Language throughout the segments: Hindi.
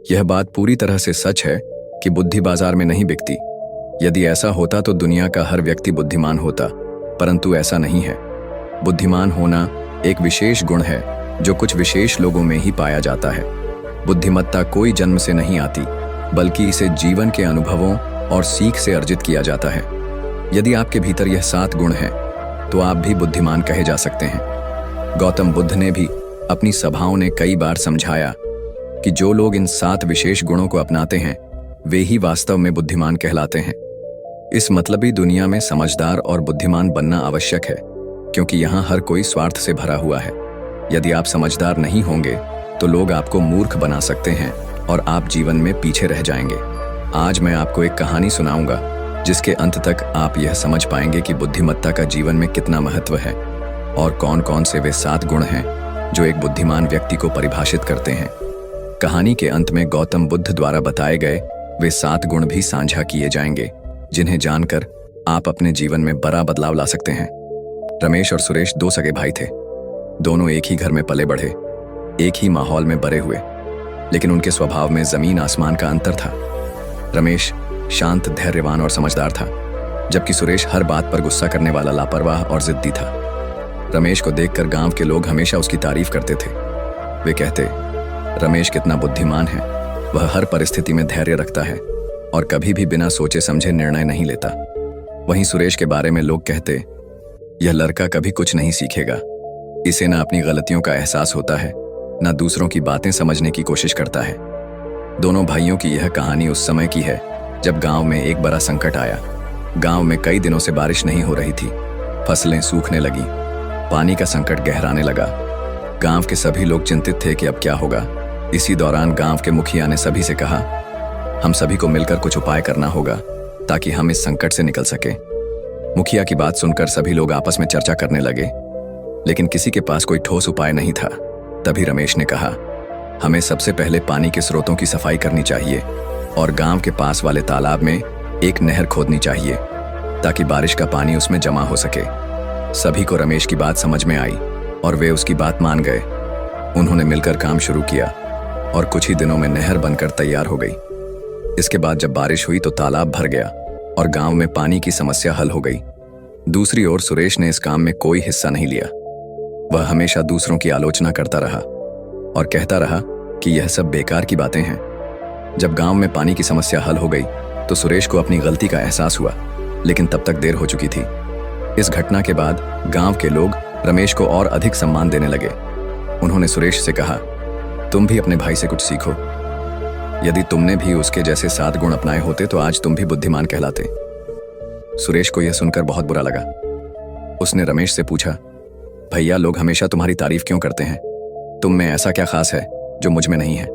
यह बात पूरी तरह से सच है कि बुद्धि बाजार में नहीं बिकती। यदि ऐसा होता तो दुनिया का हर व्यक्ति बुद्धिमान होता, परंतु ऐसा नहीं है। बुद्धिमान होना एक विशेष गुण है जो कुछ विशेष लोगों में ही पाया जाता है। बुद्धिमत्ता कोई जन्म से नहीं आती, बल्कि इसे जीवन के अनुभवों और सीख से अर्जित किया जाता है। यदि आपके भीतर यह 7 गुण हैं, तो आप भी बुद्धिमान कहे जा सकते हैं। गौतम बुद्ध ने भी अपनी सभाओं ने कई बार समझाया कि जो लोग इन 7 विशेष गुणों को अपनाते हैं, वे ही वास्तव में बुद्धिमान कहलाते हैं। इस मतलबी दुनिया में समझदार और बुद्धिमान बनना आवश्यक है, क्योंकि यहाँ हर कोई स्वार्थ से भरा हुआ है। यदि आप समझदार नहीं होंगे तो लोग आपको मूर्ख बना सकते हैं और आप जीवन में पीछे रह जाएंगे। आज मैं आपको एक कहानी सुनाऊंगा जिसके अंत तक आप यह समझ पाएंगे कि बुद्धिमत्ता का जीवन में कितना महत्व है और कौन कौन से वे 7 गुण हैं जो एक बुद्धिमान व्यक्ति को परिभाषित करते हैं। कहानी के अंत में गौतम बुद्ध द्वारा बताए गए वे 7 गुण भी साझा किए जाएंगे, जिन्हें जानकर आप अपने जीवन में बड़ा बदलाव ला सकते हैं। रमेश और सुरेश 2 सगे भाई थे। दोनों एक ही घर में पले बढ़े, एक ही माहौल में बड़े हुए, लेकिन उनके स्वभाव में जमीन आसमान का अंतर था। रमेश शांत, धैर्यवान और समझदार था, जबकि सुरेश हर बात पर गुस्सा करने वाला, लापरवाह और जिद्दी था। रमेश को देखकर गांव के लोग हमेशा उसकी तारीफ करते थे। वे कहते, रमेश कितना बुद्धिमान है, वह हर परिस्थिति में धैर्य रखता है और कभी भी बिना सोचे समझे निर्णय नहीं लेता। वहीं सुरेश के बारे में लोग कहते, यह लड़का कभी कुछ नहीं सीखेगा, इसे न अपनी गलतियों का एहसास होता है, न दूसरों की बातें समझने की कोशिश करता है। दोनों भाइयों की यह कहानी उस समय की है जब गांव में एक बड़ा संकट आया। गांव में कई दिनों से बारिश नहीं हो रही थी, फसलें सूखने लगी, पानी का संकट गहराने लगा। गांव के सभी लोग चिंतित थे कि अब क्या होगा। इसी दौरान गांव के मुखिया ने सभी से कहा, हम सभी को मिलकर कुछ उपाय करना होगा ताकि हम इस संकट से निकल सके। मुखिया की बात सुनकर सभी लोग आपस में चर्चा करने लगे, लेकिन किसी के पास कोई ठोस उपाय नहीं था। तभी रमेश ने कहा, हमें सबसे पहले पानी के स्रोतों की सफाई करनी चाहिए और गांव के पास वाले तालाब में एक नहर खोदनी चाहिए ताकि बारिश का पानी उसमें जमा हो सके। सभी को रमेश की बात समझ में आई और वे उसकी बात मान गए। उन्होंने मिलकर काम शुरू किया और कुछ ही दिनों में नहर बनकर तैयार हो गई। इसके बाद जब बारिश हुई तो तालाब भर गया और गांव में पानी की समस्या हल हो गई। दूसरी ओर सुरेश ने इस काम में कोई हिस्सा नहीं लिया। वह हमेशा दूसरों की आलोचना करता रहा और कहता रहा कि यह सब बेकार की बातें हैं। जब गांव में पानी की समस्या हल हो गई तो सुरेश को अपनी गलती का एहसास हुआ, लेकिन तब तक देर हो चुकी थी। इस घटना के बाद गांव के लोग रमेश को और अधिक सम्मान देने लगे। उन्होंने सुरेश से कहा, तुम भी अपने भाई से कुछ सीखो। यदि तुमने भी उसके जैसे 7 गुण अपनाए होते तो आज तुम भी बुद्धिमान कहलाते। सुरेश को यह सुनकर बहुत बुरा लगा। उसने रमेश से पूछा, भैया, लोग हमेशा तुम्हारी तारीफ क्यों करते हैं? तुम में ऐसा क्या खास है जो मुझ में नहीं है?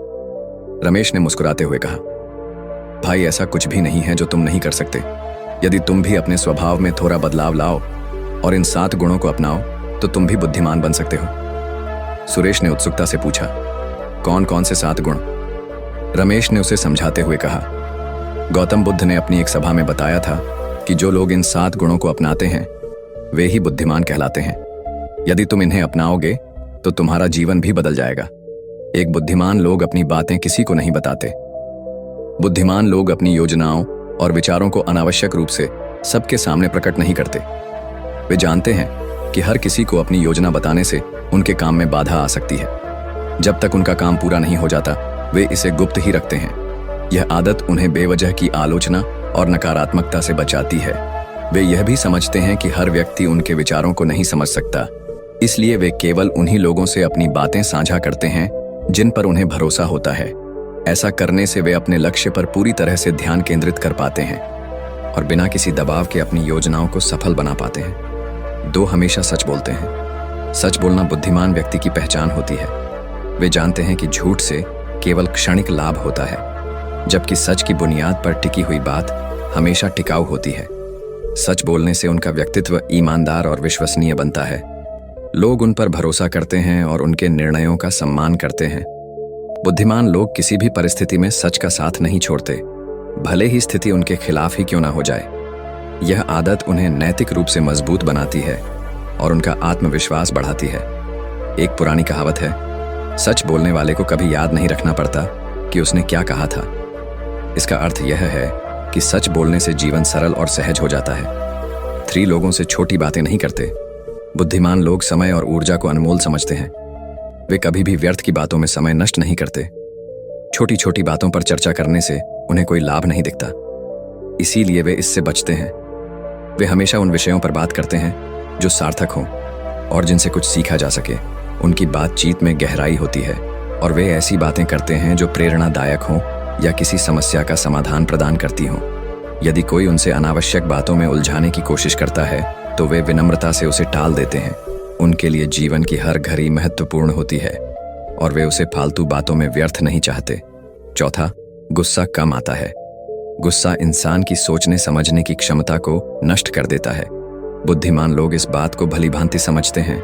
रमेश ने मुस्कुराते हुए कहा, भाई, ऐसा कुछ भी नहीं है जो तुम नहीं कर सकते। यदि तुम भी अपने स्वभाव में थोड़ा बदलाव लाओ और इन 7 गुणों को अपनाओ तो तुम भी बुद्धिमान बन सकते हो। सुरेश ने उत्सुकता से पूछा, कौन कौन से 7 गुण? रमेश ने उसे समझाते हुए कहा, गौतम बुद्ध ने अपनी एक सभा में बताया था कि जो लोग इन 7 गुणों को अपनाते हैं वे ही बुद्धिमान कहलाते हैं। यदि तुम इन्हें अपनाओगे तो तुम्हारा जीवन भी बदल जाएगा। एक बुद्धिमान लोग अपनी बातें किसी को नहीं बताते। बुद्धिमान लोग अपनी योजनाओं और विचारों को अनावश्यक रूप से सबके सामने प्रकट नहीं करते। वे जानते हैं कि हर किसी को अपनी योजना बताने से उनके काम में बाधा आ सकती है। जब तक उनका काम पूरा नहीं हो जाता वे इसे गुप्त ही रखते हैं। यह आदत उन्हें बेवजह की आलोचना और नकारात्मकता से बचाती है। वे यह भी समझते हैं कि हर व्यक्ति उनके विचारों को नहीं समझ सकता, इसलिए वे केवल उन्हीं लोगों से अपनी बातें साझा करते हैं जिन पर उन्हें भरोसा होता है। ऐसा करने से वे अपने लक्ष्य पर पूरी तरह से ध्यान केंद्रित कर पाते हैं और बिना किसी दबाव के अपनी योजनाओं को सफल बना पाते हैं। 2 हमेशा सच बोलते हैं। सच बोलना बुद्धिमान व्यक्ति की पहचान होती है। वे जानते हैं कि झूठ से केवल क्षणिक लाभ होता है, जबकि सच की बुनियाद पर टिकी हुई बात हमेशा टिकाऊ होती है। सच बोलने से उनका व्यक्तित्व ईमानदार और विश्वसनीय बनता है। लोग उन पर भरोसा करते हैं और उनके निर्णयों का सम्मान करते हैं। बुद्धिमान लोग किसी भी परिस्थिति में सच का साथ नहीं छोड़ते, भले ही स्थिति उनके खिलाफ ही क्यों ना हो जाए। यह आदत उन्हें नैतिक रूप से मजबूत बनाती है और उनका आत्मविश्वास बढ़ाती है। एक पुरानी कहावत है, सच बोलने वाले को कभी याद नहीं रखना पड़ता कि उसने क्या कहा था। इसका अर्थ यह है कि सच बोलने से जीवन सरल और सहज हो जाता है। 3 लोगों से छोटी बातें नहीं करते। बुद्धिमान लोग समय और ऊर्जा को अनमोल समझते हैं। वे कभी भी व्यर्थ की बातों में समय नष्ट नहीं करते। छोटी छोटी बातों पर चर्चा करने से उन्हें कोई लाभ नहीं दिखता, इसीलिए वे इससे बचते हैं। वे हमेशा उन विषयों पर बात करते हैं जो सार्थक हों और जिनसे कुछ सीखा जा सके। उनकी बातचीत में गहराई होती है और वे ऐसी बातें करते हैं जो प्रेरणादायक हों या किसी समस्या का समाधान प्रदान करती हों। यदि कोई उनसे अनावश्यक बातों में उलझाने की कोशिश करता है तो वे विनम्रता से उसे टाल देते हैं। उनके लिए जीवन की हर घड़ी महत्वपूर्ण होती है और वे उसे फालतू बातों में व्यर्थ नहीं चाहते। चौथा, गुस्सा कम आता है। गुस्सा इंसान की सोचने समझने की क्षमता को नष्ट कर देता है। बुद्धिमान लोग इस बात को भलीभांति समझते हैं।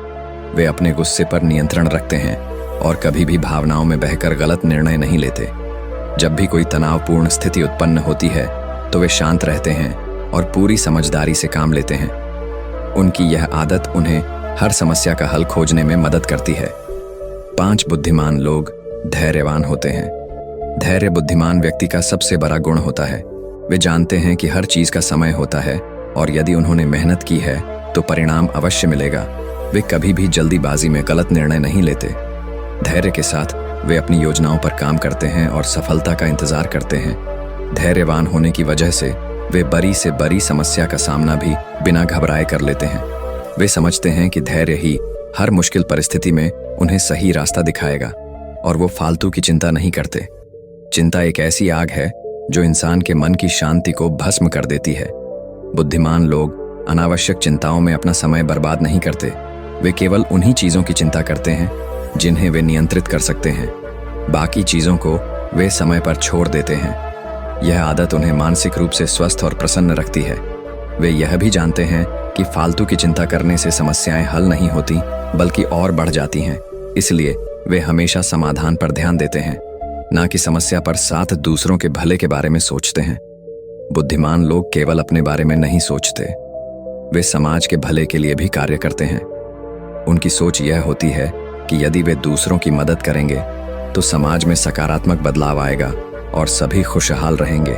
वे अपने गुस्से पर नियंत्रण रखते हैं और कभी भी भावनाओं में बहकर गलत निर्णय नहीं लेते। जब भी कोई तनावपूर्ण स्थिति उत्पन्न होती है तो वे शांत रहते हैं और पूरी समझदारी से काम लेते हैं। उनकी यह आदत उन्हें हर समस्या का हल खोजने में मदद करती है। 5 बुद्धिमान लोग धैर्यवान होते हैं। धैर्य बुद्धिमान व्यक्ति का सबसे बड़ा गुण होता है। वे जानते हैं कि हर चीज का समय होता है और यदि उन्होंने मेहनत की है तो परिणाम अवश्य मिलेगा। वे कभी भी जल्दीबाजी में गलत निर्णय नहीं लेते। धैर्य के साथ वे अपनी योजनाओं पर काम करते हैं और सफलता का इंतजार करते हैं। धैर्यवान होने की वजह से वे बड़ी से बड़ी समस्या का सामना भी बिना घबराए कर लेते हैं। वे समझते हैं कि धैर्य ही हर मुश्किल परिस्थिति में उन्हें सही रास्ता दिखाएगा और वो फालतू की चिंता नहीं करते। चिंता एक ऐसी आग है जो इंसान के मन की शांति को भस्म कर देती है। बुद्धिमान लोग अनावश्यक चिंताओं में अपना समय बर्बाद नहीं करते। वे केवल उन्हीं चीजों की चिंता करते हैं जिन्हें वे नियंत्रित कर सकते हैं। बाकी चीजों को वे समय पर छोड़ देते हैं। यह आदत उन्हें मानसिक रूप से स्वस्थ और प्रसन्न रखती है। वे यह भी जानते हैं कि फालतू की चिंता करने से समस्याएं हल नहीं होती बल्कि और बढ़ जाती हैं। इसलिए वे हमेशा समाधान पर ध्यान देते हैं, ना कि समस्या पर साथ दूसरों के भले के बारे में सोचते हैं। बुद्धिमान लोग केवल अपने बारे में नहीं सोचते, वे समाज के भले के लिए भी कार्य करते हैं। उनकी सोच यह होती है कि यदि वे दूसरों की मदद करेंगे तो समाज में सकारात्मक बदलाव आएगा और सभी खुशहाल रहेंगे।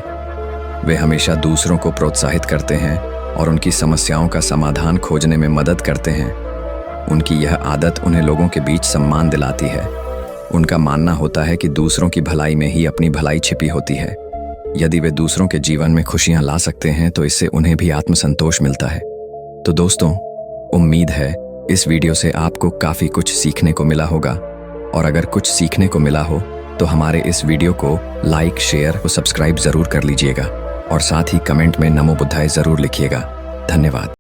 वे हमेशा दूसरों को प्रोत्साहित करते हैं और उनकी समस्याओं का समाधान खोजने में मदद करते हैं। उनकी यह आदत उन्हें लोगों के बीच सम्मान दिलाती है। उनका मानना होता है कि दूसरों की भलाई में ही अपनी भलाई छिपी होती है। यदि वे दूसरों के जीवन में खुशियां ला सकते हैं तो इससे उन्हें भी आत्मसंतोष मिलता है। तो दोस्तों, उम्मीद है इस वीडियो से आपको काफ़ी कुछ सीखने को मिला होगा, और अगर कुछ सीखने को मिला हो तो हमारे इस वीडियो को लाइक, शेयर और सब्सक्राइब ज़रूर कर लीजिएगा और साथ ही कमेंट में नमो बुद्धाय ज़रूर लिखिएगा। धन्यवाद।